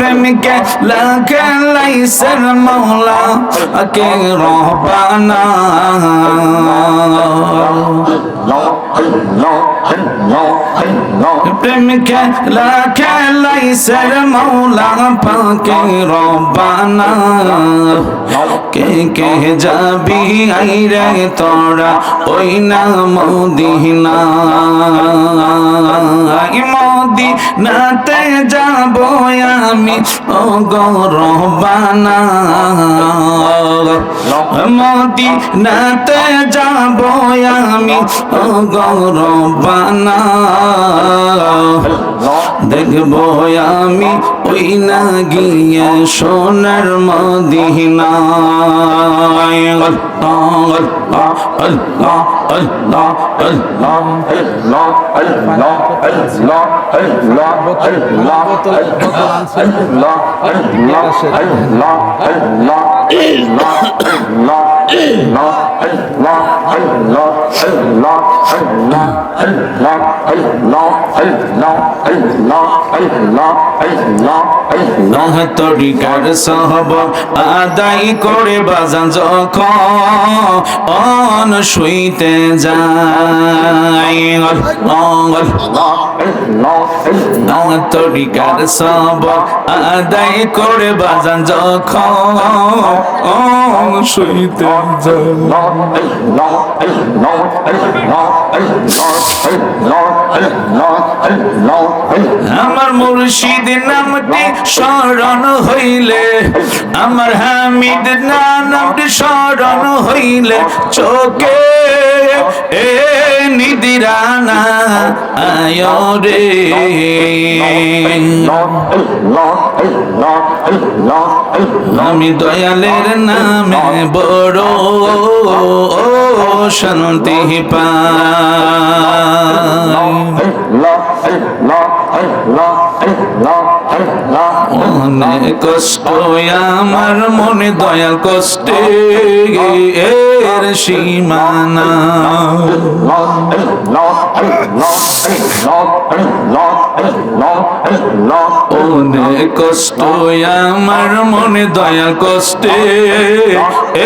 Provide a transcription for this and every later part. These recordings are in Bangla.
প্রেম কে লাইসের মৌলা কে রহবানা প্রেম কে লাইসের মৌলা পাকে রহবানা কে কে যাবি আইরে তোরা ওই না মদিনা মদিনাতে যাব আমি ও গো রহবানা মদিনাতে যাব আমি ও গো রহবানা দেখবো আমি ওই না গিয়ে সোনার মদিনা আল্লাহ আল্লাহ আল্লাহ আল্লাহ আল্লাহ আল্লাহ আল্লাহ আল্লাহ তরিকার সহব আদায় করে বাজান যখন শুইতে যায় তরিকার সব আদায় করে বাজান যখন শুইতে যায় আমার মুর্শিদ নামটি স্মরণ হইলে আমার হামিদ নামটি স্মরণ হইলে চোখে নিদিরানা আয় রে আমি দয়ালের নামে বড় শান্তি অনেক কষ্ট আমার মনে দয়াল কষ্টে এর সীমানা অনেক কষ্ট আমার মনে দয়াল কষ্টে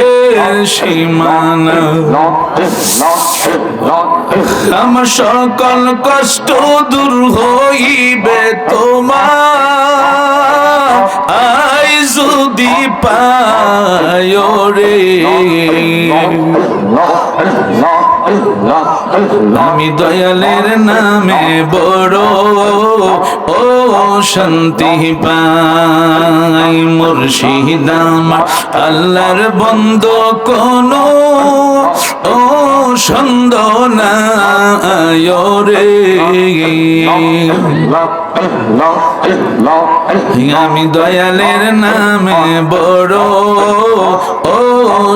এর সীমানা আমার সকল কষ্ট দূর হইবে তোমার আই যদি পায় রে আমি দয়ালের নামে বড় ও শান্তি পাই মুর্শিদ আমার আল্লাহর বন্ধু কোনো ও সন্দ না রে আমি দয়ালের নামে বড় ও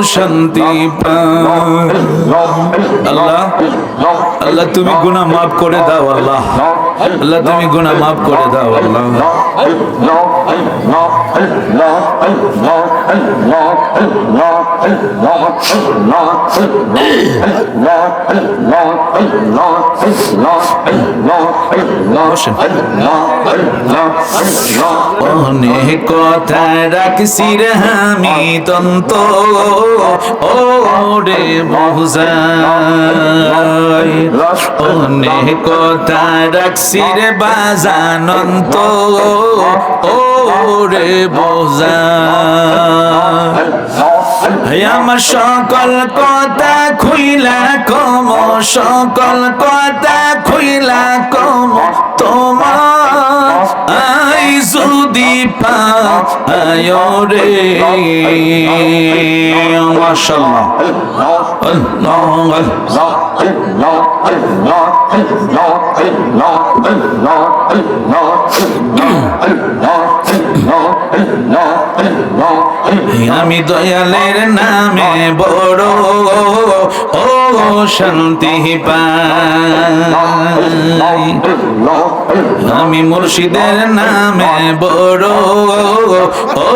শান্তি পাই আল্লাহ আল্লাহ তুমি গুনাহ মাফ করে দাও আল্লাহ আল্লাহ তুমি গুনাহ মাফ করে দাও আল্লাহ অনেক কথা রাখছি রে আমি তন্ত ও রে বুঝাই অনেক কথা রাখছি রে বাজানন্ত ও রে বুঝাই আমার সকল কথা খুইলা কম সকল কথা খুইলা কম তোমার আই যদি পায় রে মাশাআল্লাহ আল্লাহ আল্লাহ আল্লাহ আল্লাহ আল্লাহ আল্লাহ আল্লাহ আল্লাহ আমি দয়ালের নামে বড় ও শান্তি পাই আমি মুর্শিদের নামে বড় ও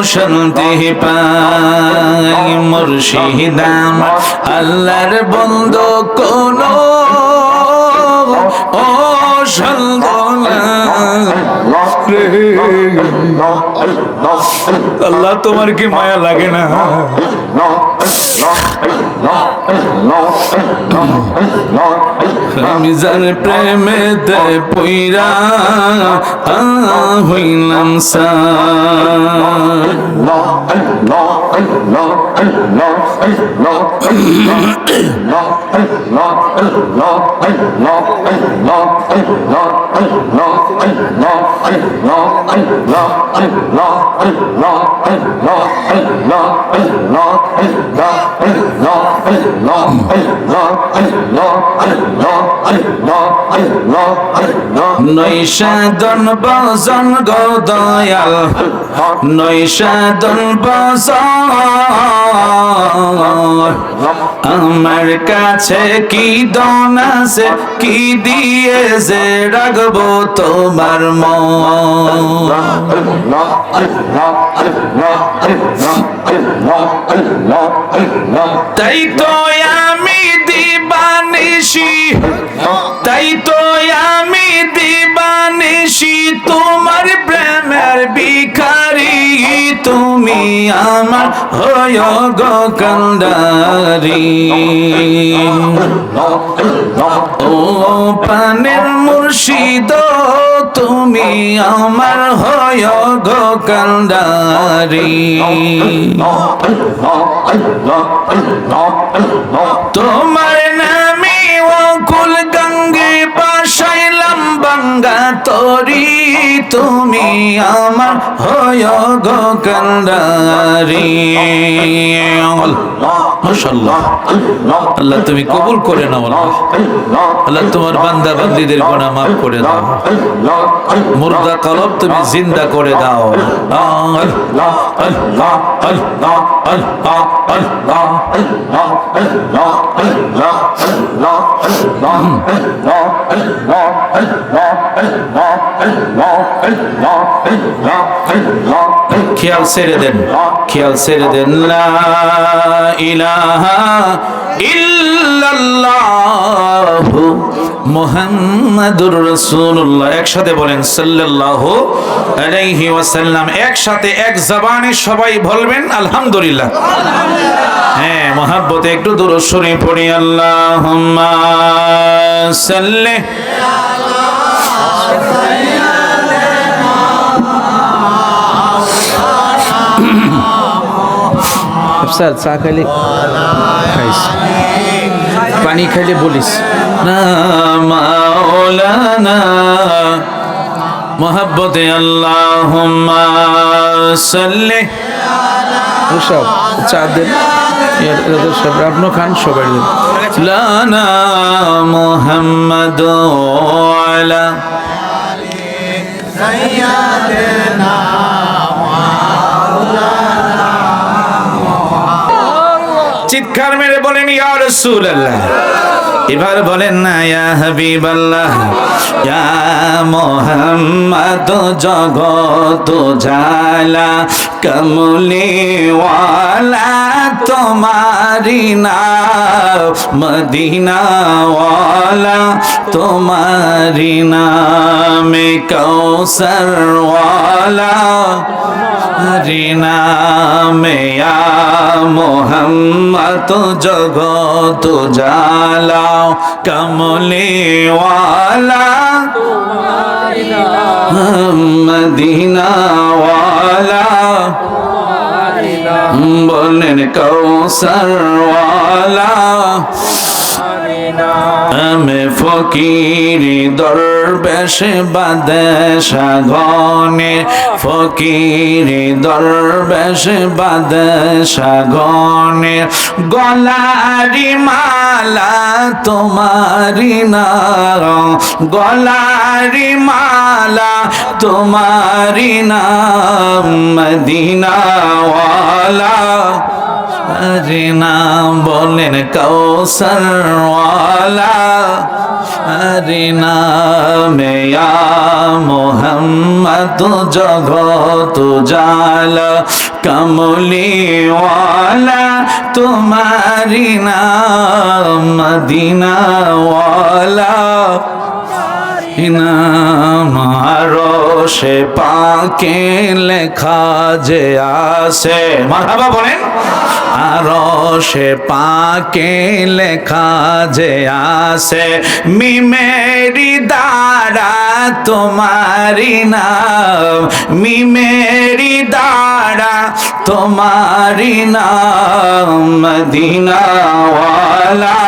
শান্তি পাই মুর্শিদ আমার আল্লাহর বন্ধু কোনো ও শান্ত না রে আল্লাহ তোমার কি মায়া লাগে না আমি যার প্রেমে দে পইরা হইলাম সা নৈশাদন বজন গো দয়াল নৈশাদন বজন আমার কাছে কি দন আছে কি দিয়ে যে রাখবো তোমার মন তাই তো আমি দিবানিশি তাই তো আমি দিবানিশি তোমার প্রেমের ভিখারি তুমি আমার হয় গো কান্ডারি ও পানের মুর্শিদ তুমি আমার হয় গো কান্ডারি তোমার নামে অকুল গঙ্গে বাসাইলাম বাঙ্গা তরি তুমি আমার হয় গো কান্ডারি মাশাআল্লাহ আল্লাহ তুমি কবুল করে নাও আল্লাহ তোমার বান্দা বান্দীদের গুনাহ maaf করে দাও মুর্দা কলব তুমি জিন্দা করে দাও আল্লাহ আল্লাহ আল্লাহ আল্লাহ খেয়াল ছেড়ে দেন খেয়াল ছেড়ে দেন লা ইলাহা ইল্লাল্লাহু মুহাম্মাদুর রাসূলুল্লাহ একসাথে বলেন সাল্লাল্লাহু আলাইহি ওয়াসাল্লাম একসাথে এক জবানে সবাই বলবেন আলহামদুলিল্লাহ হ্যাঁ মহব্বতে একটু দুরূদ শরীফ পড়ি আল্লাহুম্মা সাল্লি স্যার চা খাইলে খাইস পানি খাইলে বলিস না মাওলানা মহব্বতে আল্লাহুম্মা সাল্লি সব চা দেন সব আপনি খান সবাই দেন লানা মুহাম্মাদ আলা সাইয়্যিদিনা চিৎকার মেরে বলেন ইয়া রাসূলুল্লাহ এবার বলেন না ইয়া হাবিবাল্লাহ ইয়া মুহাম্মদ জগত জালা কমলি ওয়ালা তোমারি নাম মদিনা ওয়ালা তোমারি নাম কৌসর ওয়ালা নামে ইয়া মুহাম্মদ জগত জালা কমলি ওয়ালা মদিনা ওয়ালা বলেন কৌসর ওয়ালা আমি ফকিরি দরবেশ বাদশা গনে ফকিরি দরবেশ বাদশা গনে গলারি মালা তোমারি নাম গলারি মালা তোমারি নাম মদিনা ওয়ালা हरि नाम बोलें कौसर वाला हरि नाम या मोहम्मद जगत जाला कमली वाला तुम्हारी नाम मदीना वाला নাম আরশে পাকে লেখা যে আছে, মারহাবা বলেন। আরশে পাকে লেখা যে আছে, মিমেরি দ্বারা তোমারি নাম, মিমেরি দ্বারা তোমারি নাম, মদিনা ওয়ালা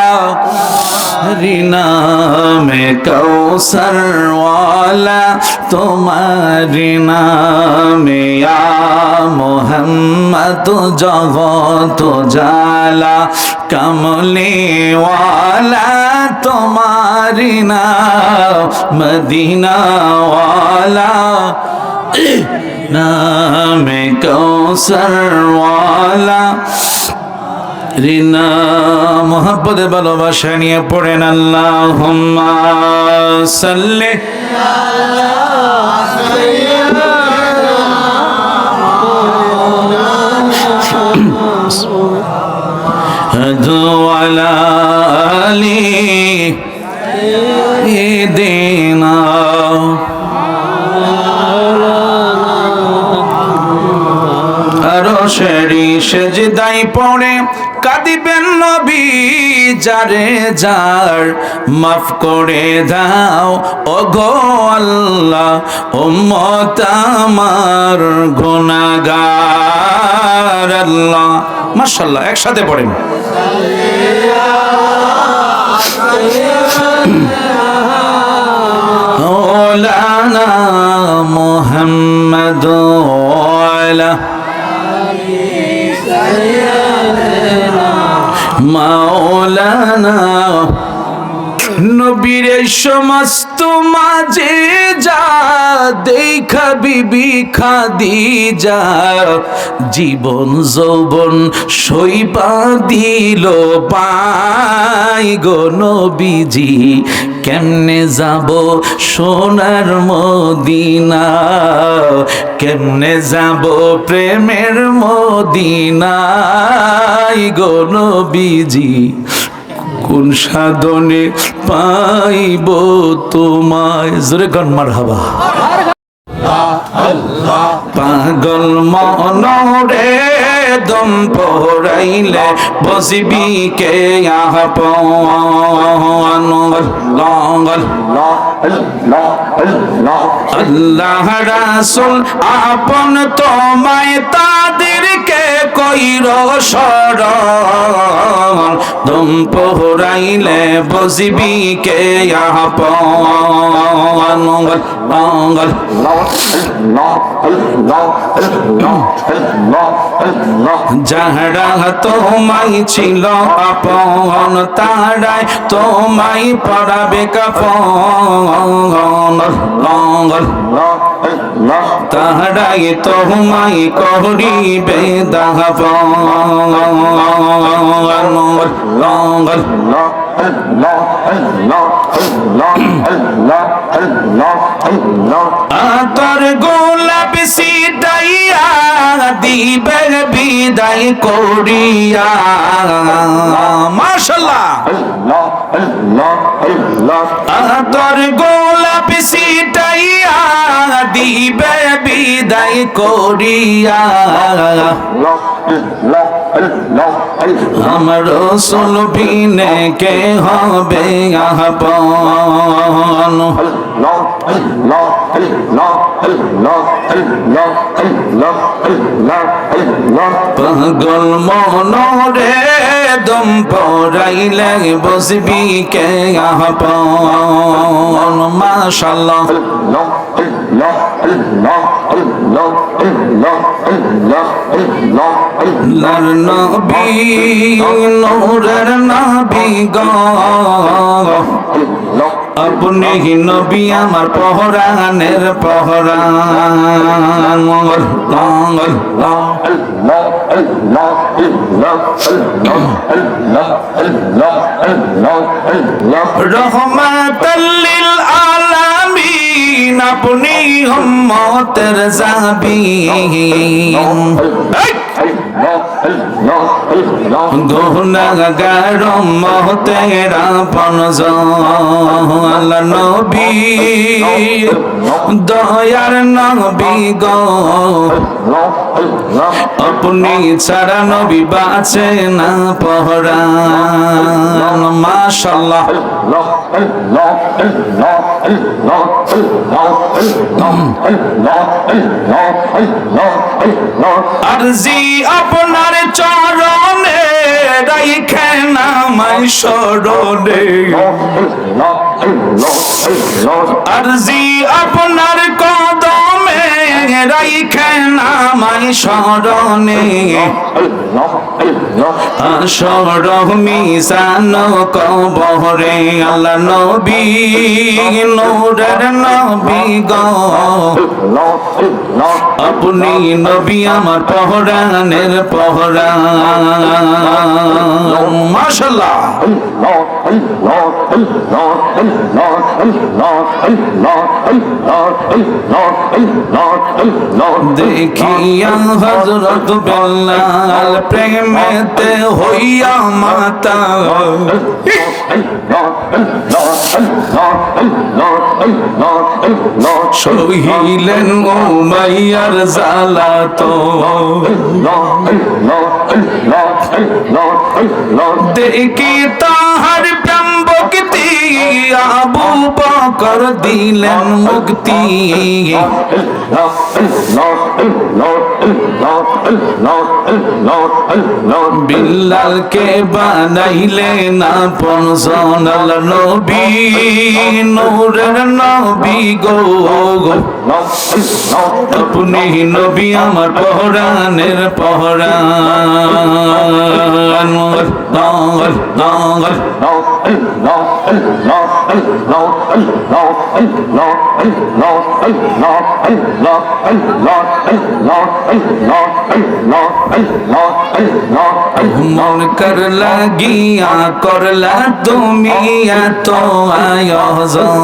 নামে কৌসর ওয়ালা তোমারি নামে, ইয়া মোহাম্মদ জগত জালা কমলি ওয়ালা তোমারি নাম, মদিনা ওয়ালা নামে কৌসর ওয়ালা রিনা। মোহাব্বতে ভালোবাসা নিয়ে পড়েন আল্লাহুম্মা সাল্লি আলা আলি দিনা। আরশেরি সেজদায় পড়ে কাঁদিবেন নবী, যারে যার মাফ করে দাও ওগো আল্লাহ, উম্মত আমার গুনাহগার। আল্লাহ মাশাআল্লাহ, একসাথে পড়েন। মাওলানা মুহাম্মদ ওয়ালা মাওলানা। নবীর সমস্ত মাঝে যা দেখা বিবি খাদিজা, জীবন যৌবন সইবা দিল পাই গো নবীজি, কেমনে যাব সোনার মদিনা, কেমনে যাব প্রেমের মদিনায় গো নবীজি, কোন সাধনে পাইব তোমায়। জোরে গান মারহাবা। পাগল মনরে দম পড়াইলে বসবি কে আল্লাহ রাসূল আপন তোমায় তাদেরকে কইর শরণ, দম পড়াইলে বসবি কে আপন। যাহারা তোমায় ছিল আপন, তারাই তোমায় পরাবে কাফন, তাহারাই তোমায় করিবে দাফন। আতর গোলাপ সিটাইয়া দিবে বিদায় করিয়া। মাশাআল্লাহ। আতর গোলাপ সিটাইয়া দিবে বিদায় করিয়া। আমার রাসূল বিনে কে হবে আপন। পাগল মনরে দম পড়াইলে বসবি কে আপন। মাশাআল্লাহ। লার নবী নূরের নবী গো, আপনি নবী আমার পহরানের পহরান। রহমাতাল লিল আলামিন আপনি উম্মতের জাবিন। গুনাহগার উম্মতের আপনজন আল্লাহ নবী দয়ার নবী গো আপনি ছাড়া নবী বাঁচে না পরাণ মাশাআল্লাহ আরজি আপনার চরণে রাইখে নামাই স্মরণে আরজি আপনার কদমে রাইখে নামাই স্মরণে আসর মিজান কবরে আল্লাহ নবী নূরের নবী গো আপনি নবী আমার পহরানের পহরান মাশাআল্লাহ দেখিয়া হযরত বেলাল প্রেমেতে হইয়া মাতাল সহিলেন উমাইয়ার জালাতো দেখি তাহার প্রেম ভক্তি আবু বকর দিলেন মুক্তি বিল্লালকে বানাইলেন আপন সোনাল নবী নূরের নবী গো আপনি নবী আমার পহরানের পহরান মন কর লাগিয়া করলা তুমি এত আয়োজন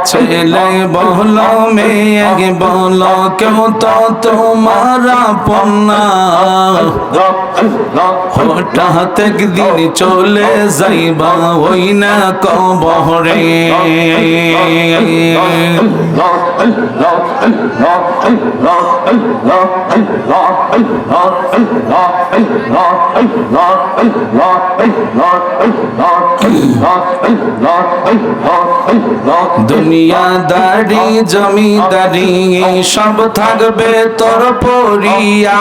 ছেলে বলো মেয়ে বলো কেউ তো তোমার আপন না হঠাৎ একদিন চলে যাইবা ওই না কবরে দুনিয়াদারি জমিদারি সব থাকবে তোর পরিয়া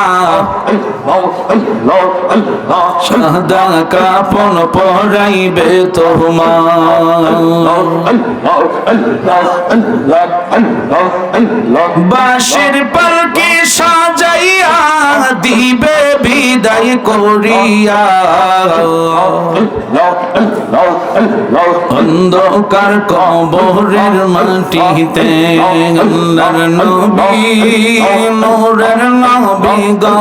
সাদা কাপন পরাইবে তোমার বাঁশির পালকি সাজাইয়া দিবে বিদায় করিয়া অন্ধকার কবরের মাটিতে আল্লাহর নবী নূরের নবী গো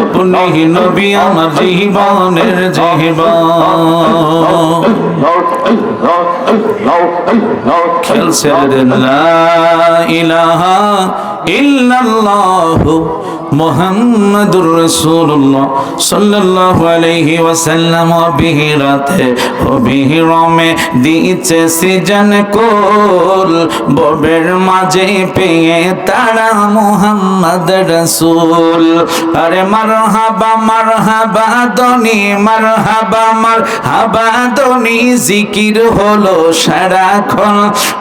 আপনি নবী আমার জীবনের জীবন খেলছে লা ইলাহা ইল্লাল্লাহু মুহাম্মাদুর রাসূলুল্লাহ সাল্লাল্লাহু আলাইহি ওয়াসাল্লাম বিহিরাতে ও বিহিরমে দিছে সিজন কোল ববের মাঝে পেয়ে তারা মুহাম্মদ রাসূল আরে মারহাবা মারহাবা দনি মারহাবা মারহাবা দনি জিকির হলো সারাক্ষণ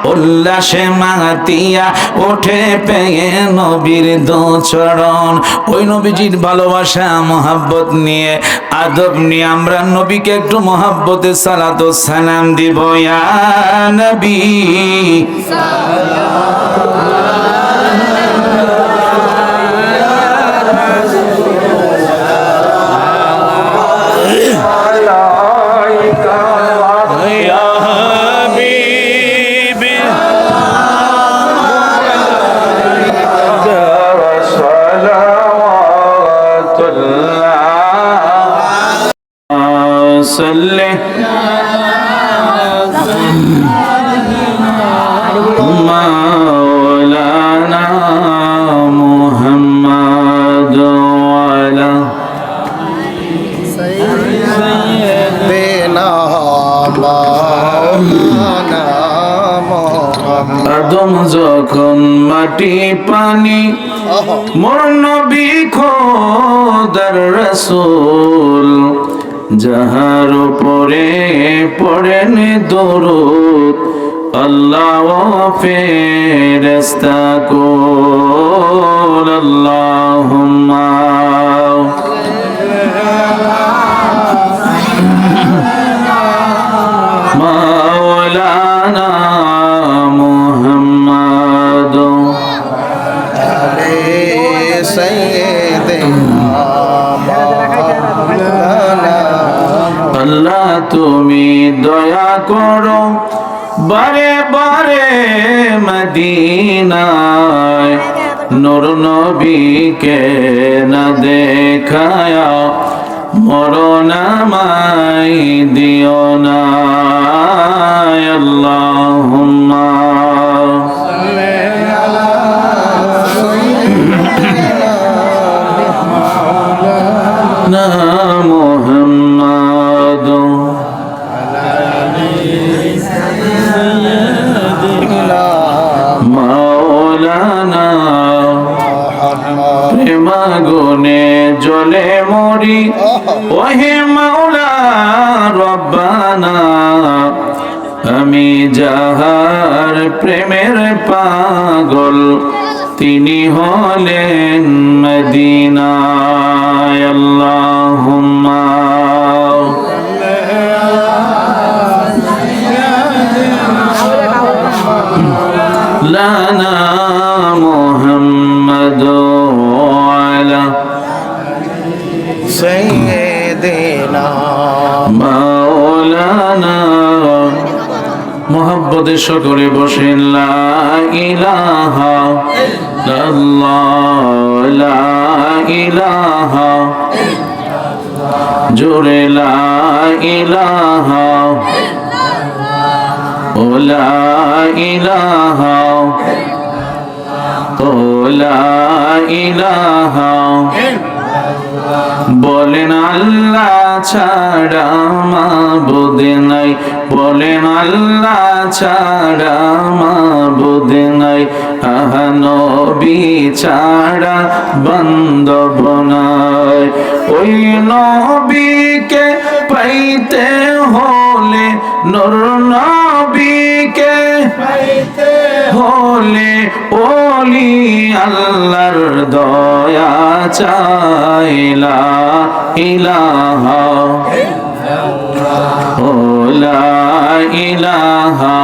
উল্লাসে মাতিয়া ওঠে পেয়ে নবীর দো চরণ ওই নবীজির ভালোবাসা মোহাব্বত নিয়ে আদব নিয়ে আমরা নবীকে একটু মোহাব্বতে সালাত ও সালাম দিব ইয়া নবী مولانا আদম যখন মাটি পানি মোর নবী খোদার রাসূল যাহার উপরে পড়েন দরুদ আল্লাহ ও ফেরেশতা কুল আল্লাহুম্মা মাওলানা মুহাম্মদ আল্লাহ তুমি দয়া করো বারে বারে মদিনায় নূর নবীকে না দেখায়া মরণ আমায় দিও না আল্লাহুম্মা না মুহাম্মদ মাওলানা প্রেমাগুনে জ্বলে মরি ওহে মাওলা রব্বানা আমি যাহার প্রেমের পাগল তিনি হলেন মদিনায় আল্লাহুম্মা লানা মুহাম্মাদ আলা সাইয়্যিদিনা মাওলানা মোহাব্বতে সকলে বসেন লা ইলাহা ইল্লাল্লাহ লা ইলাহা জোরে লা ইলাহা ও লা ইলাহা ও লা ইলাহা বলেন আল্লাহ ছাড়া মাবুদ নাই বলেন আল্লাহ ছাড়া মাবুদ নাই আহা নবী ছাড়া বান্ধব নাই ওই নবীকে পাইতে হলে নূর নবীকে পাইতে হলে ওলি আল্লাহর দয়া চাইলা ইলাহা ও লা ইলাহা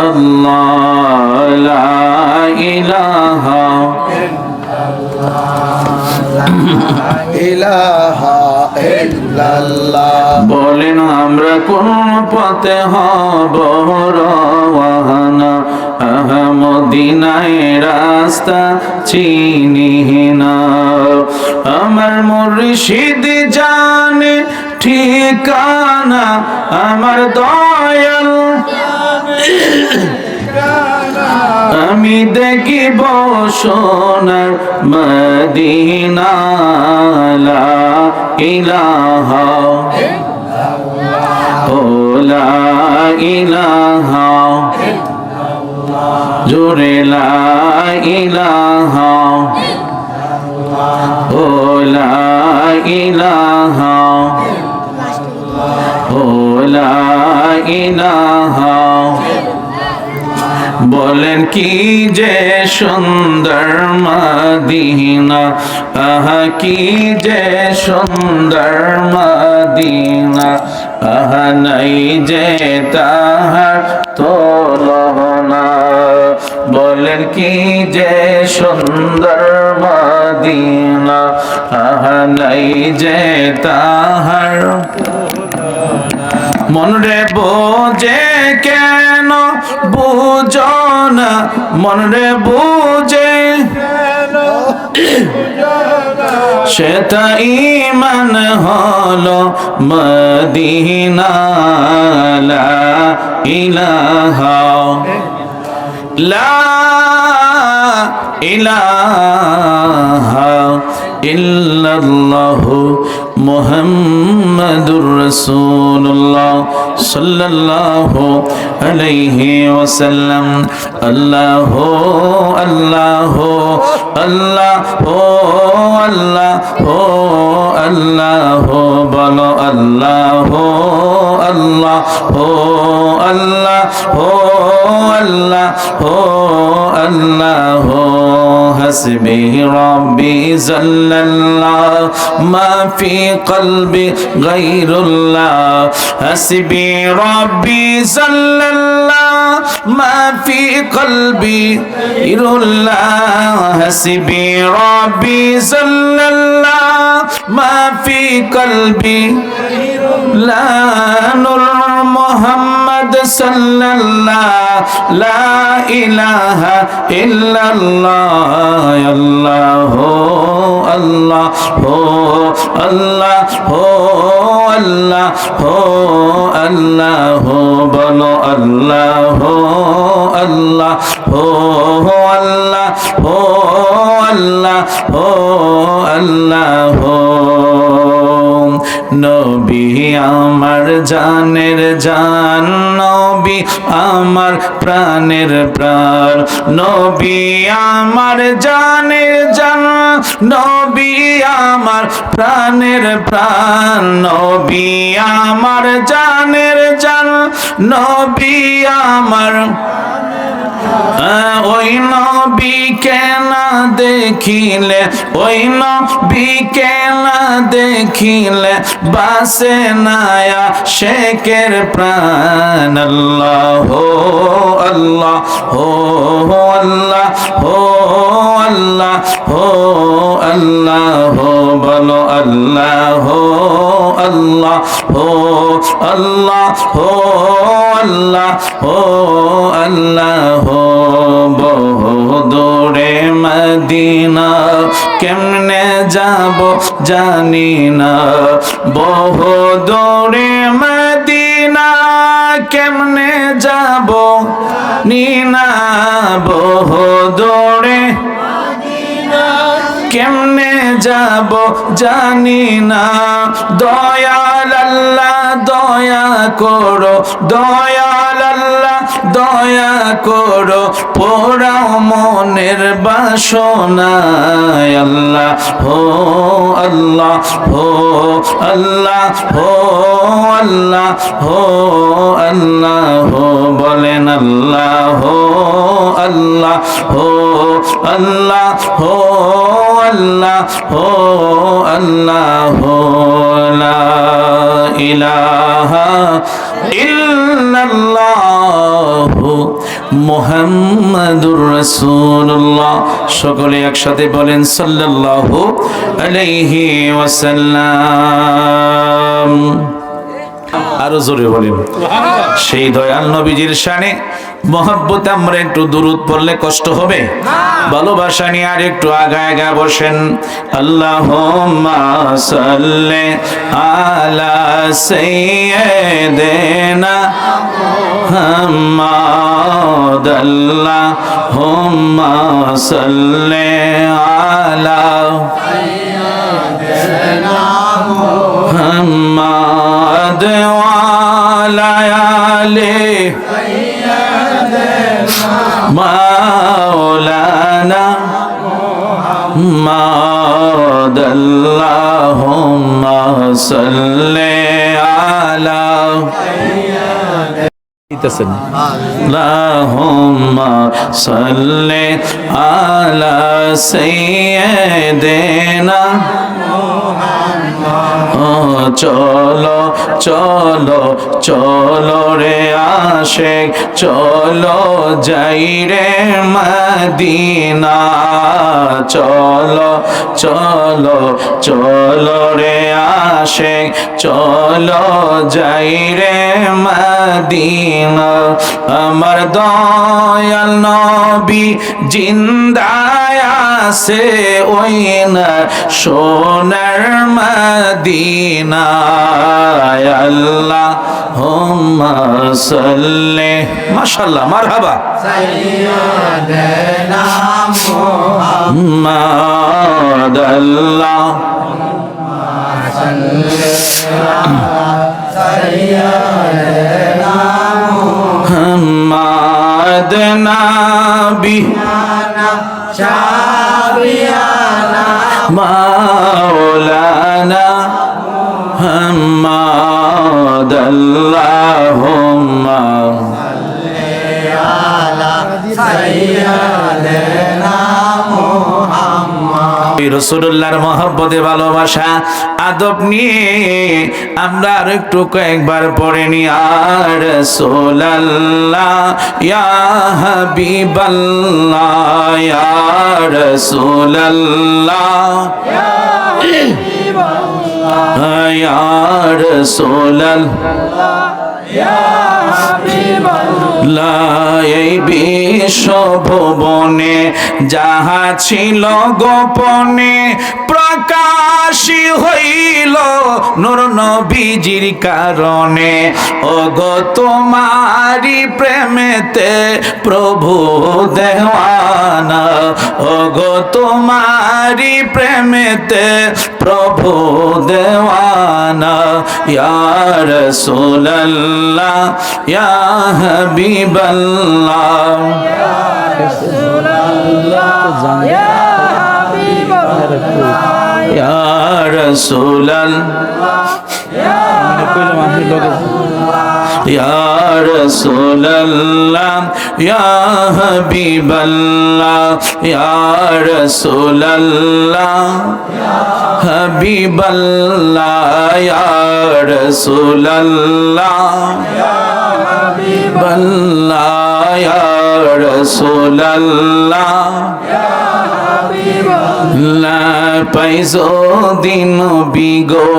আল্লাহ লা ইলাহা ইলাহা ইল্লাল্লাহ বলেন আমরা কোন পথে হব রওয়ানা মদিনায় রাস্তা চিনি না আমার মুর্শিদ জানে ঠিকানা আমার দয়াল আমি দেখিব সোনার মদিনা লা ইলাহা ও লা ইলাহা জোরে লা ইলাহা ও লা ইলাহা ও লা ইলাহা বলেন কি যে সুন্দর মদিনা আহা কি যে সুন্দর মদিনা আহা নাই যে তাহার তুলনা বলেন কি যে সুন্দর মদিনা আহা নাই যে তাহার মন রে বোঝে কেন বুঝো না মন রে বুঝে সেটা ঈমান হলো মদিনা লা ইলাহা লা ইলাহা ইল্লাল্লাহু মুহাম্মাদুর রাসূলুল্লাহ সাল্লাল্লাহু আলাইহি ওয়াসাল্লাম। আল্লাহু আল্লাহু আল্লাহু আল্লাহু আল্লাহু বলো আল্লাহু আল্লাহু আল্লাহু আল্লাহু আল্লাহু হাসবি রব্বি জাল্লাল্লাহ মা ফি কলবি গায়রুল্লাহ হাসবি রব্বি জাল্লাল্লাহ মা ফি কলবি গায়রুল্লাহ হাসবি রব্বি জাল্লাল্লাহ মা ফি কলবি লা নূর মুহাম্মদ সাল্লাল্লাহ লা ইলাহা ইল্লাল্লাহ আল্লাহু আল্লাহু আল্লাহু আল্লাহু আল্লাহু বলো আল্লাহু আল্লাহু আল্লাহু আল্লাহু আল্লাহু। নবী আমার জানের জান, নবী আমার প্রাণের প্রাণ, নবী আমার জানের জান, নবী আমার প্রাণের প্রাণ, নবী আমার জানের জান, নবী আমার ওই নবীকে না দেখিলে, ওই নবীকে না দেখিলে বাসে নায়া শেখের প্রাণ। আল্লাহ আল্লাহ হো আল্লাহ হো আল্লাহ হো আল্লাহ হো বলো আল্লাহ হো আল্লাহ হো আল্লাহ হো আল্লাহ হো আল্লাহ হো। বহু দূরে মদিনা কেমনে যাব জানি না, বহু দূরে মদিনা কেমনে যাব নিনা, বহু দূরে কেমনে যাব জানি না। দয়াল আল্লাহ দয়া করো, দয়াল আল্লাহ দয়া করো, পোড়াও মনের বাসনা। আল্লাহ হো আল্লাহ হো আল্লাহ হো আল্লাহ হো আল্লাহ হো বলেন আল্লাহ হো আল্লাহ হো আল্লাহ হো আল্লাহ হো আল্লাহ হো লা ইলাহা ইল্লাল্লাহু মুহাম্মাদুর রাসূলুল্লাহ। সকলে একসাথে বলেন সাল্লাল্লাহু আলাইহি ওয়াসাল্লাম। আরো জোরে বলেন সেই দয়াল নবীজির শানে মহব্বতে আমরা একটু দুরূদ পড়লে কষ্ট হবে? ভালোবাসা নিয়ে আর একটু আগায় আগায় বসেন। আল্লাহুম্মা সাল্লি আলা সাইয়্যিদিনা মুহাম্মাদ, আল্লাহুম্মা সাল্লি আলা সাইয়্যিদিনা মুহাম্মাদ ওয়া আলা আলি মাওলানা মুহাম্মদ, আল্লাহুম্মা সাল্লি আলা আল্লাহুম্মা সাল্লি আলা সাইয়্যিদিনা চলো চলো চলো রে আশিক চলো যাই রে মদিনা, চলো চলো চলো রে আশিক চলো যাই রে মদিনা। আমার দয়াল নবী জিন্দায় আছে ওই না সোনার মদিনায় আল্লাহুম্মা সাল্লি মাশাআল্লাহ মারহাবা সাইয়্যিদানা মুহাম্মদ আল্লাহুম্মা সাল্লি সাইয়্যিদানা মুহাম্মদ নবী শাফিয়ানা মাওলানা মুহাম্মদ আল্লাহুম্মা সাল্লি আলা সাইয়্যিদিনা মুহাম্মদ রাসূলুল্লাহর মহব্বতে ভালোবাসা আদব নিয়ে আমরা আর একটু কয়েকবার পড়ে নি আর রাসূলুল্লাহ ইয়া হাবিবাল্লাহ ইয়া রাসূলুল্লাহ ইয়া রাসূলুল্লাহ ইয়া হাবিবাল্লাহ এই বিশ্ব ভুবনে যাহা ছিল গোপনে প্রকাশী হইল নূর নবীজির কারণে ওগো তোমারি প্রেমেতে প্রভু দেওয়ানা ওগো তোমারি প্রেমেতে প্রভু দেওয়ানা ইয়া রাসূলুল্লাহ ইয়া হাবিবাল্লাহ ইয়া রাসূলুল্লাহ ইয়া হাবিবাল্লাহ ইয়া রাসূলুল্লাহ ইয়া রাসূলুল্লাহ ইয়া হাবিবাল্লাহ ইয়া রাসূলুল্লাহ হাবিবাল্লাহ ইয়া রাসূলুল্লাহ ইয়া হাবিবাল্লাহ ইয়া রাসূলুল্লাহ ইয়া হাবিবাল্লাহ পাইছো দিন বিগো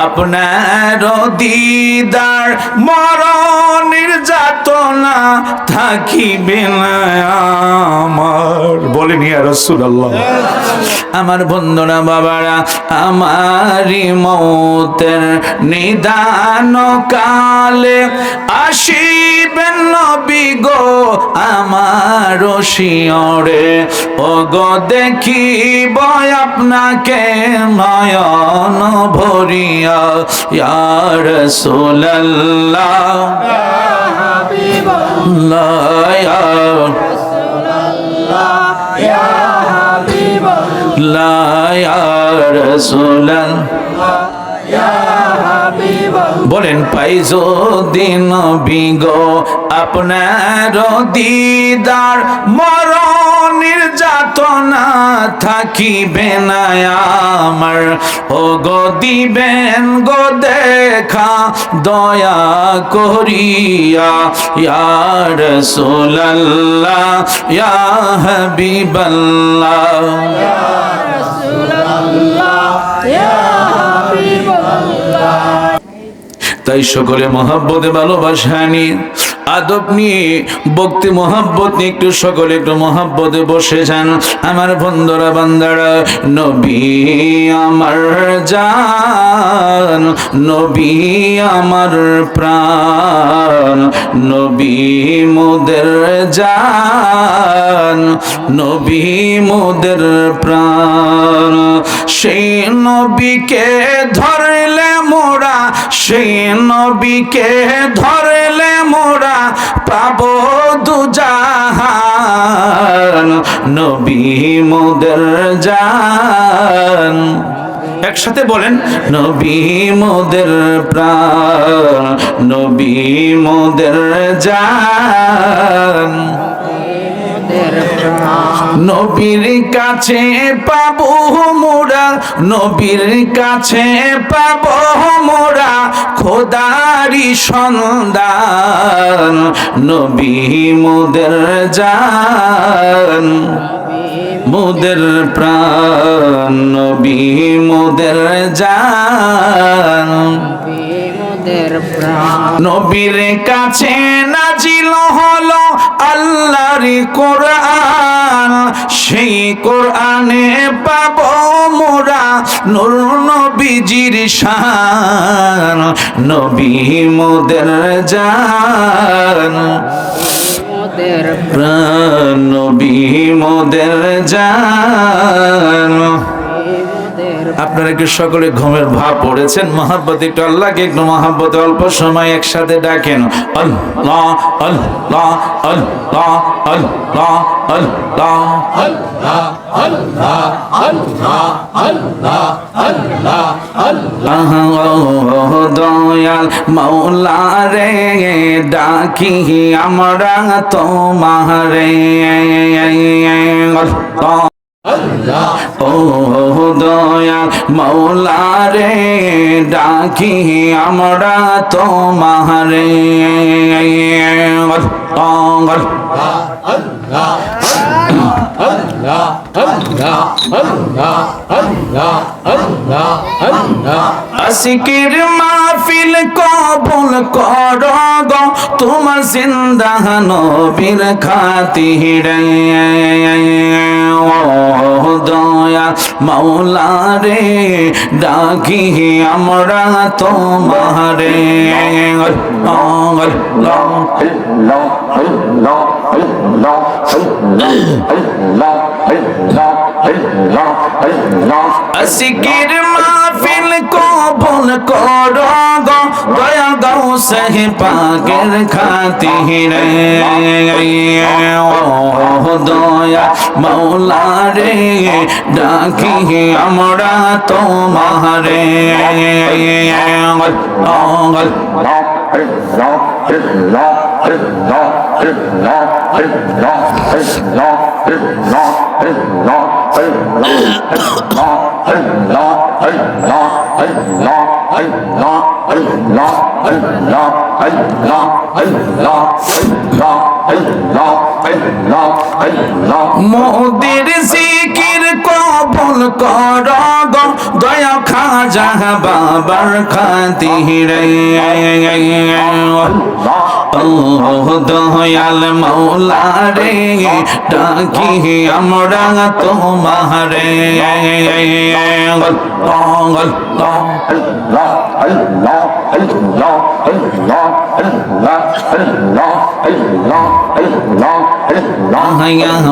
আপনার দিদার মরণের যাতনা থাকিবে না আমার বলেন ইয়া রাসূলুল্লাহ আমার বন্ধুরা বাবারা আমারি মৌতের নিদান কালে আসিবেন নবী গো আমার শিয়রে ওগো দেখিব আপনাকে নয়ন ভরিয়া ইয়া রাসূলুল্লাহ ইয়া হাবিবাল্লাহ ইয়া রাসূলুল্লাহ ইয়া হাবিবাল্লাহ ইয়া রাসূলুল্লাহ ইয়া হাবিবাল্লাহ বলেন পাইছো দিন বিগো আপনার দিদার মরণের যাতনা থাকিবে না আমার ওগো দিবেন গো দেখা দয়া করিয়া ইয়া রাসূলুল্লাহ ইয়া হাবিবাল্লাহ ইয়া রাসূলুল্লাহ ইয়া হাবিবাল্লাহ তাই সকলে মহব্বতে ভালোবাসা নিয়ে আদব নিয়ে ভক্তি মহব্বত নিয়ে একটু সকলে একটু মহব্বতে বসে যান আমার বন্ধুরা বান্দারা নবী আমার জান নবী আমার প্রাণ নবী মোদের জান নবী মোদের প্রাণ সেই নবীকে ধরলে মোরা সেই নবীকে ধরলে মোরা পাবো দুজাহান নবী মোদের জান একসাথে বলেন নবী মোদের প্রাণ নবী মোদের জান নবীর কাছে পাবো মোরা নবীর কাছে পাবো মোরা খোদারি সন্ধান নবী মোদের জান মোদের প্রাণ নবী মোদের জান নবীর কাছে নাজিল হলো আল্লাহ আল্লাহরই কোরআন, সেই কোরআনে পাবো মোরা নূর নবীজির শান, নবী মোদের জান প্রাণ, নবী মোদের জান। আপনারা কি সকলে ঘুমের ভাব পড়েছেন? মহাব্বত একটু আল্লাহকে একটু মহাব্বতে অল্প সময় একসাথে ডাকেন, আল্লাহ আল্লাহ আল্লাহ আল্লাহ আল্লাহ দয়াল মাওলা রে ডাকি আমরা তোমারে, ও দয়াল মাওলা রে ডাকি আমরা তোমারে, আশিকের মাহফিল কবুল করো গো তোমার জিন্দা নবীর খাতিরে, ও দয়া মাওলা রে ডাকি আমরা তোমারে, আশিকের মাহফিল কবুল করো গো দয়া গাউসে পাকের খাতিরে, ও দয়া মাওলা রে ডাকি আমরা তোমারে, মোদের জিকির কবুল করো গো দয়া খাজা বাবার খাতিরে, ও দয়াল মাওলা রে ডাকি আমরা তোমারে,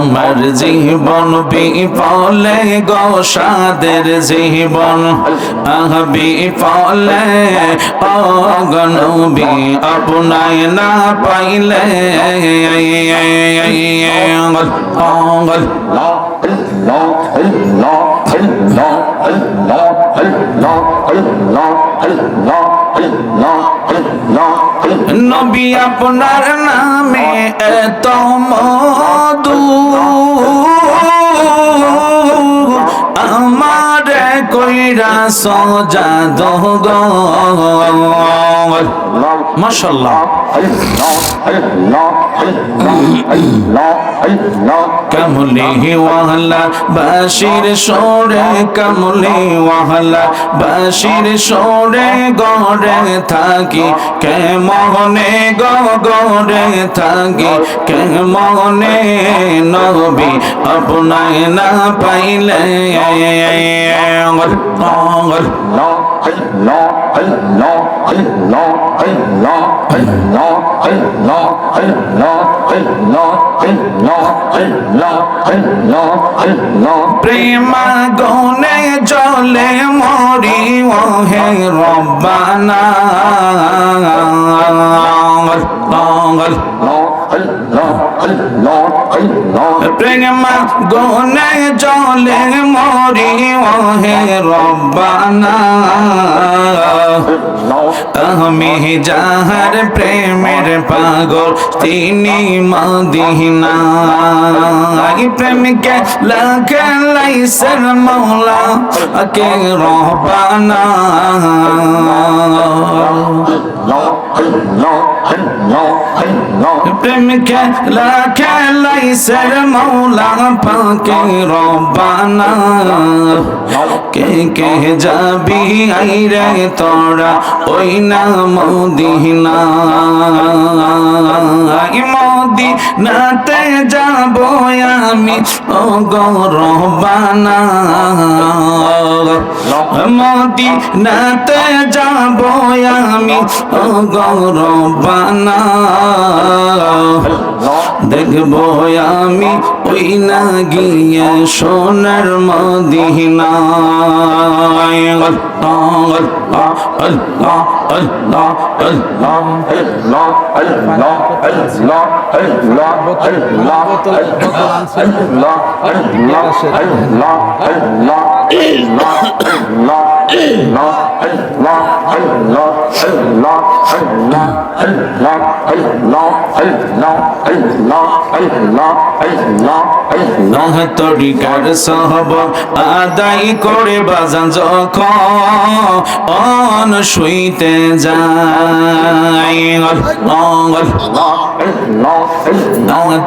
আমার জীবন বিফলে গো সাদের জীবন, বিফলে অগনবী আপনায় না পাইলে, নবী আপনার নামে এত মধু, আমার কইরা সজাদো গো, মাশাআল্লাহ। কামলি ওয়ালা বাশির সোরে, কামলি ওয়ালা বাশির সোরে গড়ে থাকি, কে মনে গড়ে থাকি, কে মনে নবী আপনায় না পাইলে, প্রেমা গনে জলে মরি ওহে রব্বানা, প্রেমা গনে জলে মরি ওহে রব্বানা, আমি যাহার প্রেমের পাগল তিনি মদিনা, প্রেমকে লাগাইছেন মৌলা কে রব্বানা। প্রেম খেলা খেলাইছে মৌলা পাকে রব্বানা কে কে যাবি আইরে তোরা ওই না মদিনা মদিনাতে যাব আমি ও গো রব্বানা মদিনাতে যাব আমি ও গো রব্বানা দেখবো আমি ওই না গিয়ে সোনার মদিনা তরিকার সহব আদায় করে বাজান যখন শুইতে যায়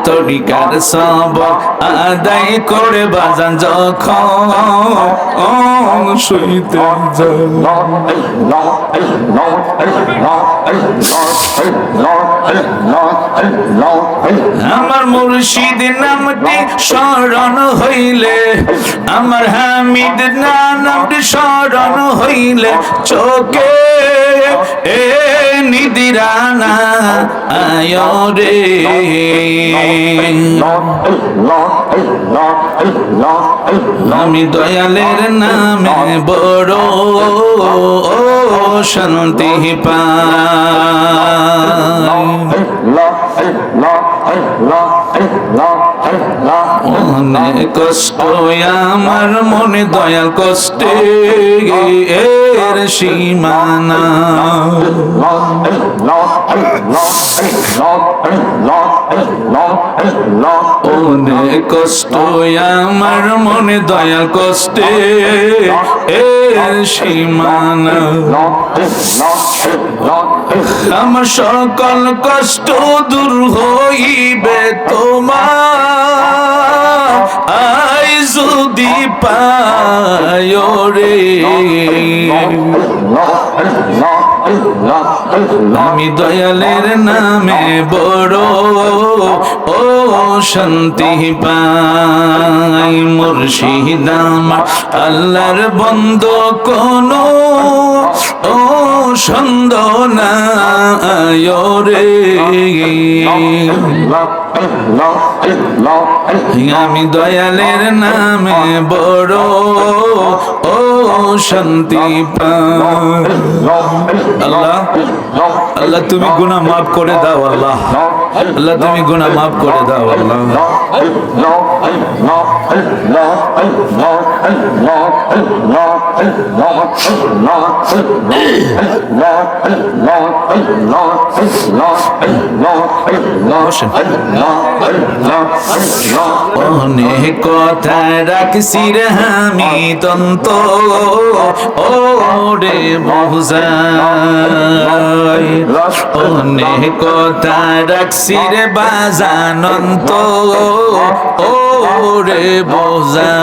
তরিকার সব আদায় করে বাজান যখন শুইতে যায় আমার মুর্শিদ নামটি স্মরণ হইলে আমার হামিদ নামটি স্মরণ হইলে চোখে নিদিরানা আয় রে আমি দয়ালের নামে বড় শান্তি অনেক কষ্ট আমার মনে দয়াল কষ্টে এর সীমানা অনেক কষ্ট আমার মনে দয়াল কষ্টে এর সীমানা আমার সকল কষ্ট দূর হইবে তোমার আই যদি পায় রে আমি দয়ালের নামে বড় ও শান্তি পাই মুর্শিদ আমার আল্লাহর বন্ধু কোনো ও সন্দেহ নাই রে আমি দয়ালের নামে বড় ও শান্তি পাই আল্লাহ আল্লাহ তুমি গুনাহ মাফ করে দাও আল্লাহ আল্লাহ তুমি গুনাহ মাফ করে দাও আল্লাহ অনেক কথা রাখছি রে আমি তন্ত ও রে মহুজাই অনেক কথা রাখছি রে বাজানন্ত ও রে বোঝা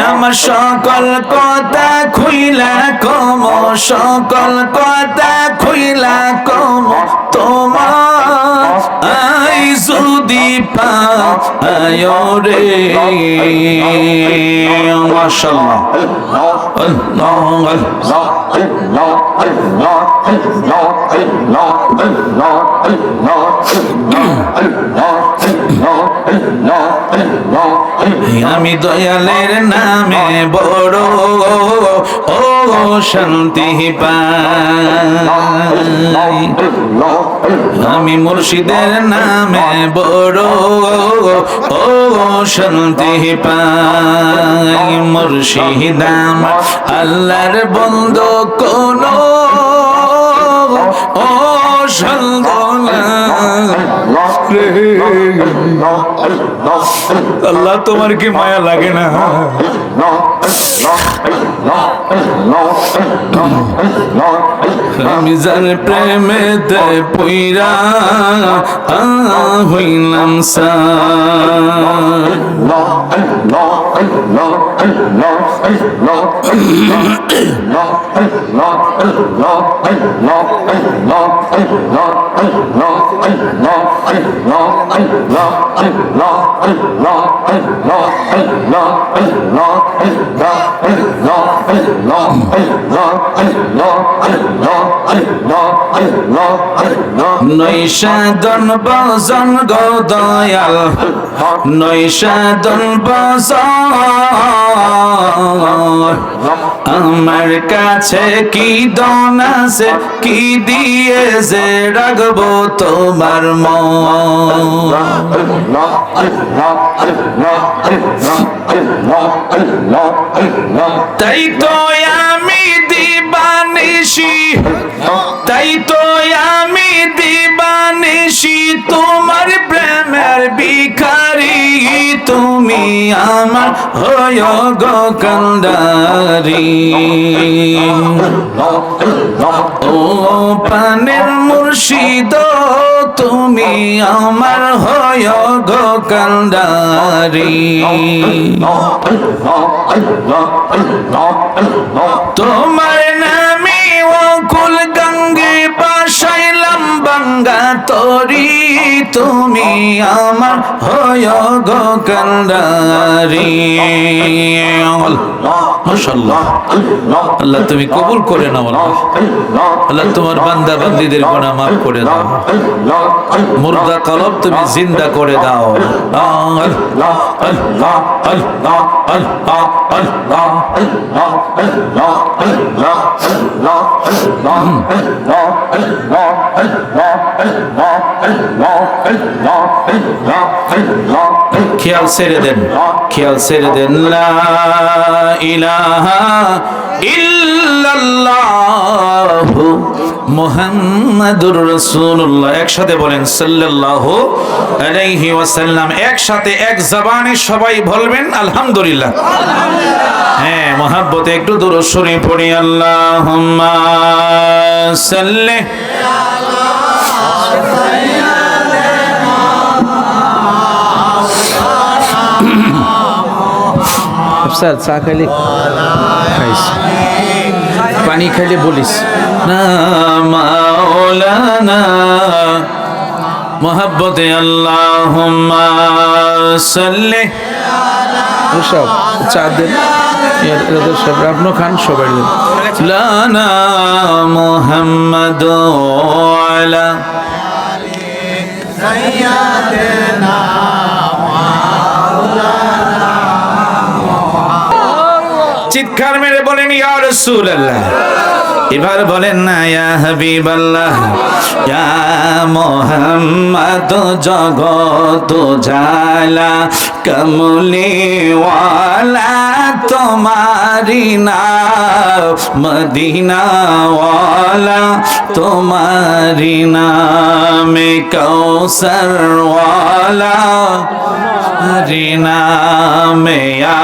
আমার সকল কথা খুইলা কম সকল কথা খুইলা কম তোমার আই যদি পায় রে মাশাআল্লাহ আমি দয়ালের নামে বড় ও শান্তি পাই আমি মুর্শিদের নামে বড় ও শান্তি পাই মুর্শিদ আমার আল্লাহর বন্ধু কোনো ও সন্দেহ আল্লাহ তোমার কি মায়া লাগে না? আমি যার প্রেমেতে পইরা হইলাম নৈশাদন বজন গো দয়াল, নৈশাদন বজন আমার কাছে কি দন আছে, কি দিয়ে যে রাখবো তোমার মন। তাই তো আমি দিবানিশি, তাই তো আমি দিবানিশি তোমার প্রেমের ভিখারি, তুমি আমার হয় গো কান্ডারি। ও পানের মুর্শিদ তুমি আমার হয় গো কান্ডারি। তোমার নামে অকুল গঙ্গে বাসাইলাম বাঙ্গা তরি, তুমি আমার হয় গো কান্ডারি। মাশাআল্লাহ, আল্লাহ তুমি কবুল করে নাও। আল্লাহ তোমার বান্দা বান্দীদের গুনাহ মাফ করে দাও, মুর্দা কলব তুমি জিন্দা করে দাও। আল্লাহ আল্লাহ আল্লাহ আল্লাহ আল্লাহ খেয়াল ছেড়ে দেন, খেয়াল ছেড়ে দেন। লা ইলাহা ইল্লাল্লাহু মুহাম্মাদুর রাসূলুল্লাহ। একসাথে বলেন সাল্লাল্লাহু আলাইহি ওয়াসাল্লাম। একসাথে এক জবানে সবাই বলবেন আলহামদুলিল্লাহ। হ্যাঁ, মহব্বতে একটু দুরূদ শরীফ পড়ি। আল্লাহুম্মা সাল্লি স্যার চা খাইলে খাইস, পানি খাইলে বলিস না মাওলানা। মহব্বতে আল্লাহুম্মা সাল্লি। সব চা দেন, সব আপনি খান, সবাই দেন। লানা মুহাম্মাদ আলা সাইয়্যিদিনা চিৎকার মেরে বলেন ইয়া রাসূলুল্লাহ। এবার বলেন না ইয়া হাবিবাল্লাহ, ইয়া মুহাম্মদ জগত জালা কমলি ওয়ালা তোমারি নাম, মদিনা ওয়ালা তোমারি নামে কৌসর ওয়ালা তোমারি নামে ইয়া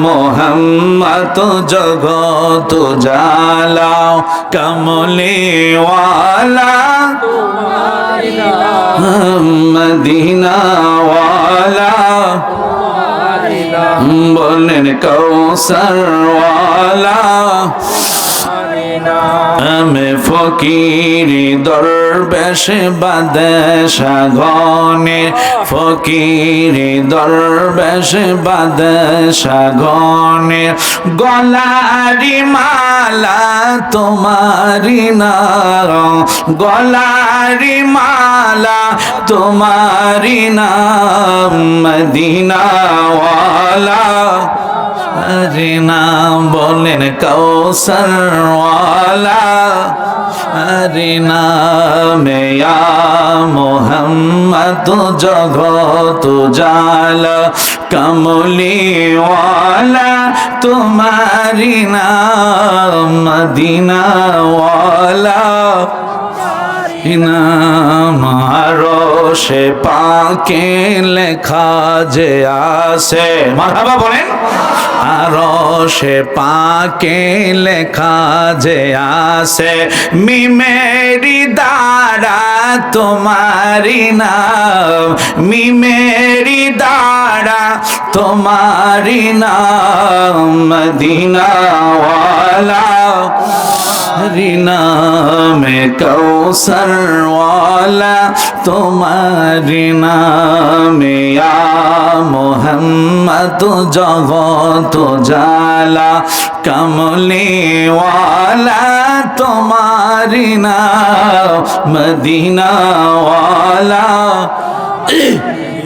মুহাম্মদ জগত জালা কমলি ওয়ালা মদিনা ওয়ালা বলেন কৌসর ওয়ালা। আমি ফকির দরবেশ বাদশা গনে, ফকির দরবেশ বাদশা গনে গলারি মালা তোমারি নাম, গলারি মালা তোমারি নাম মদিনা ওয়ালা তোমারি নাম। বলেন কৌসর ওয়ালা তোমারি নামে ইয়া মুহাম্মদ জগত জালা কমলি ওয়ালা তোমারি নাম মদিনা ওয়ালা নাম আরশে পাকে লেখা যে আছে, মারহাবা বলেন। আরশে পাকে লেখা যে আছে, মিমেরি দ্বারা তোমারি নাম, মিমেরি দ্বারা তোমারি নাম, মদিনা ওয়ালা নামে কৌসর ওয়ালা তোমারি নামে, ইয়া মোহাম্মদ জগত জালা কমলি ওয়ালা তোমারি নাম, মদিনা ওয়ালা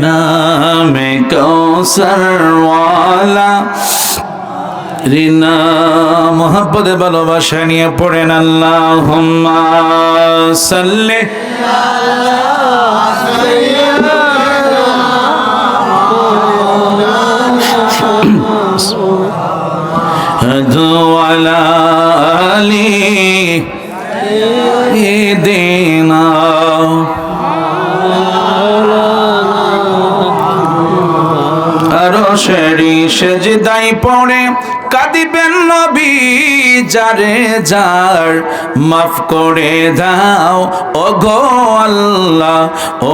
নামে কৌসর ওয়ালা রিনা। মোহাব্বতে ভালোবাসা নিয়ে পড়েন আল্লাহুম্মা সাল্লি আলা আলি দিনা। আরশেরি সেজদায় পড়ে কাঁদিবেন নবী, যারে যার মাফ করে দাও ওগো আল্লাহ,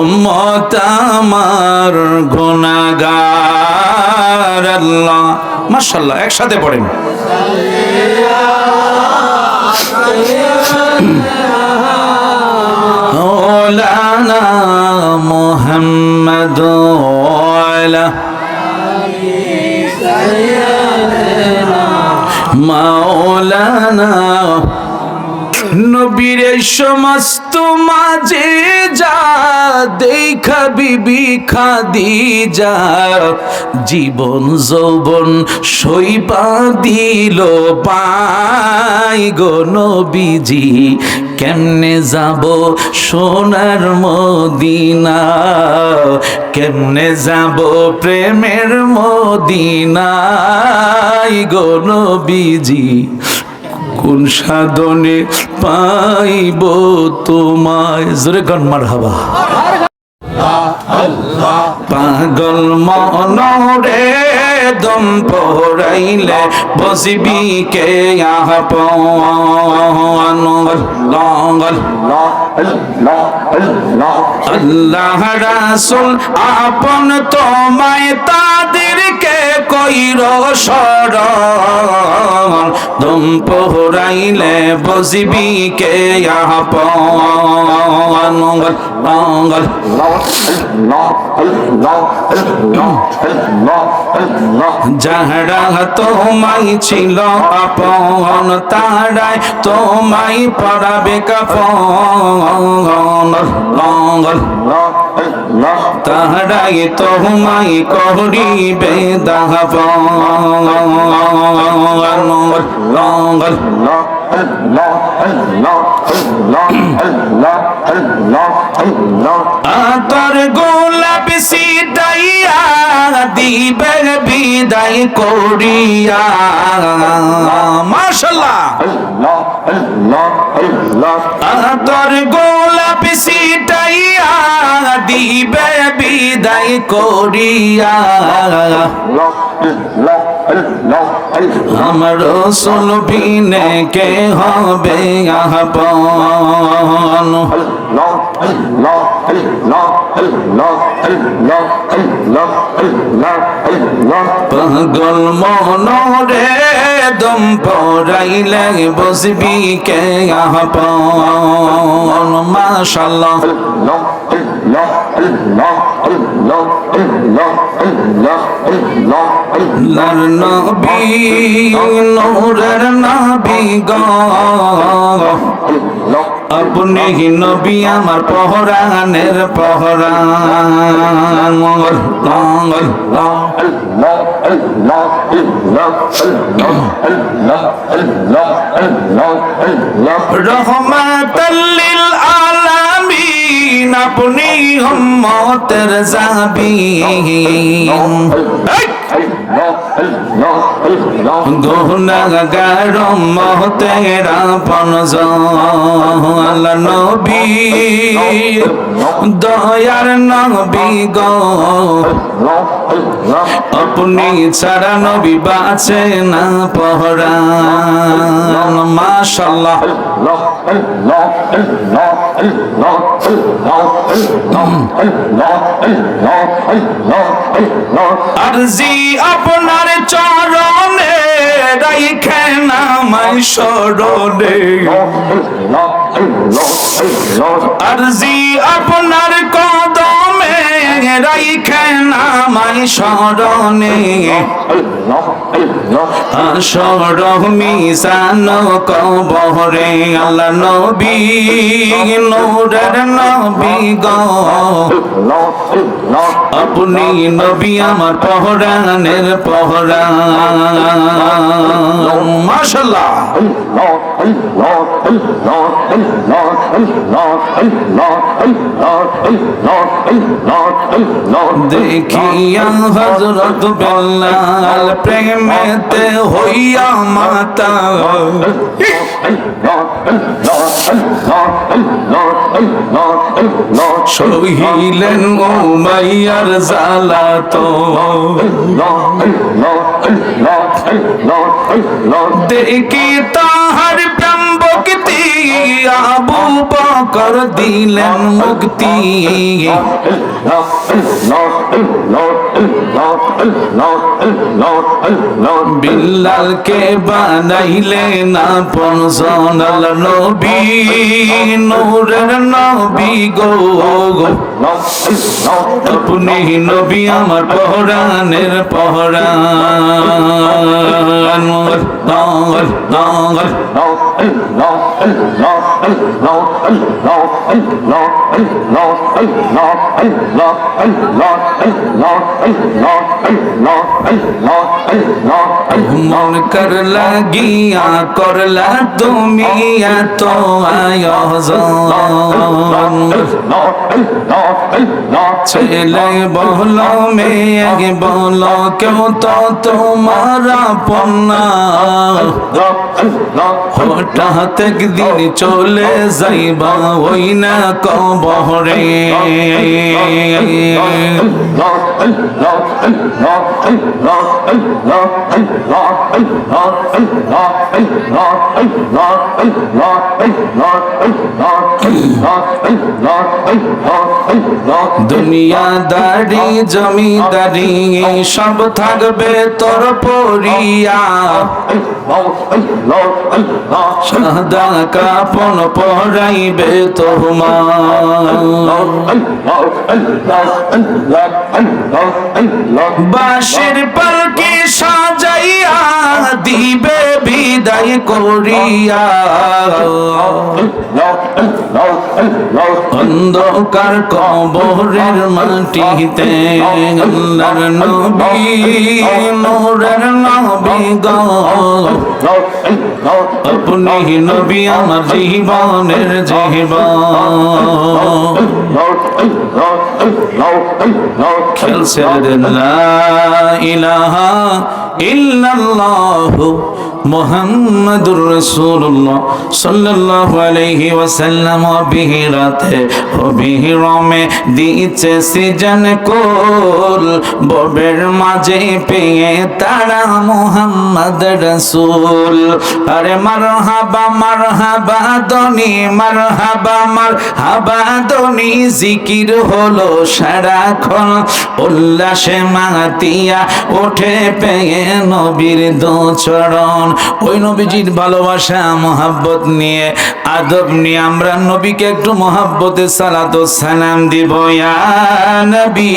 উম্মত আমার গুনাহগার। আল্লাহ মাশাআল্লাহ, একসাথে পড়েন। মাওলানা মুহাম্মদ ওয়ালা মাওলানা। নবীর সমস্ত মাঝে যা দেখা বিবি খাদিজা, জীবন যৌবন সইপা দিল পাই গো নবীজি, কেমনে যাব সোনার মদিনা, কেমনে যাব প্রেমের মদিনায় গো নবীজি, কোন সাধনে পাইব তোমায়। জোরে গান মারহাবা। পাগল মনরে দম পড়াইলে বসবি কে আল্লাহ রাসূল আপন তোমায় তাদেরকে কইর শরণ, দম পড়াইলে বসবি কে যাহারা তোমায় ছিল আপন, তারাই তোমায় পড়াবে কাফন, তাহারাই তোমায় করিবে দাফন। আতর গোলাপ সিটাইয়া দিবে বিদায় করিয়া। মাশাআল্লাহ। আতর গোলাপ সিটাইয়া দিবে বিদায় করিয়া। আমার রাসূল বিনে কে হবে আপন, পাগল মনরে দম পড়াইলে বসবি কে আপন। মাশাআল্লাহ। লার নবী নূরের নবী গো, আপনি নবী আমার পহরানের পহরান। রহমাতাল লিল আলামিন আপনি উম্মতের জাবিন। গুনাহগার উম্মতের আপনজন আল্লাহ নবী দয়ার নবী গো আপনি ছাড়া নবী বাঁচে না পরাণ মাশাআল্লাহ আরজি আপনার চরণে রাইখেন আমায় স্মরণে আরজি আপনার কদমে রাইখেন আমায় স্মরণে আসর মিজান কবরে আল্লাহ নবী নূরের নবী গো আপনি নবী আমার পহরানের পহরান মাশাআল্লাহ দেখিয়া হযরত বেলাল প্রেমেতে হইয়া মাতা সহিলেন উমাইয়ার জ্বালাতন দেখি তাহার প্রেম ভক্তি আবু বকর দিলেন মুক্তি বিল্লালকে বানাইলেন আপন সোনাল নবী নূরের নবী গো আপনি নবী আমার পহরানের পহরান মন কর লাগিয়া করলা তুমি এত আয়োজন ছেলে বলো মেয়ে বলো কেউ তো তোমার আপন না হঠাৎ একদিন চলে যাইবা ওই না কবরে দুনিয়াদারি জমিদারি সব থাকবে তোর পরিয়া সাদা কাপন পরাইবে তোমার বাঁশের পালকি সাজাইয়া দিবে বিদায় করিয়া অন্ধকার কবরের মাটিতে আল্লাহর নবী নূরের নবী গো আপনি নবী আমার জীবনের জীবন খেলছে লা ইলাহা ইল্লাল্লাহু মুহাম্মাদুর রাসূলুল্লাহ সাল্লাল্লাহু আলাইহি ওয়াসাল্লাম বিহিরাতে ও বিহিরমে দিচ্ছে সিজন কোল ববের মাঝে পেয়ে তারা মুহাম্মদ রাসূল আরে মারহাবা মারহাবা দনি মারহাবা মারহাবা দনি জিকির হলো সারাক্ষণ উল্লাসে মাতিয়া ওঠে পেয়ে নবীর দু চরণ ওই নবীজির ভালোবাসা মোহাব্বত নিয়ে আদব নিয়ে আমরা নবীকে একটু মোহাব্বতে সালাত ও সালাম দিব ইয়া নবী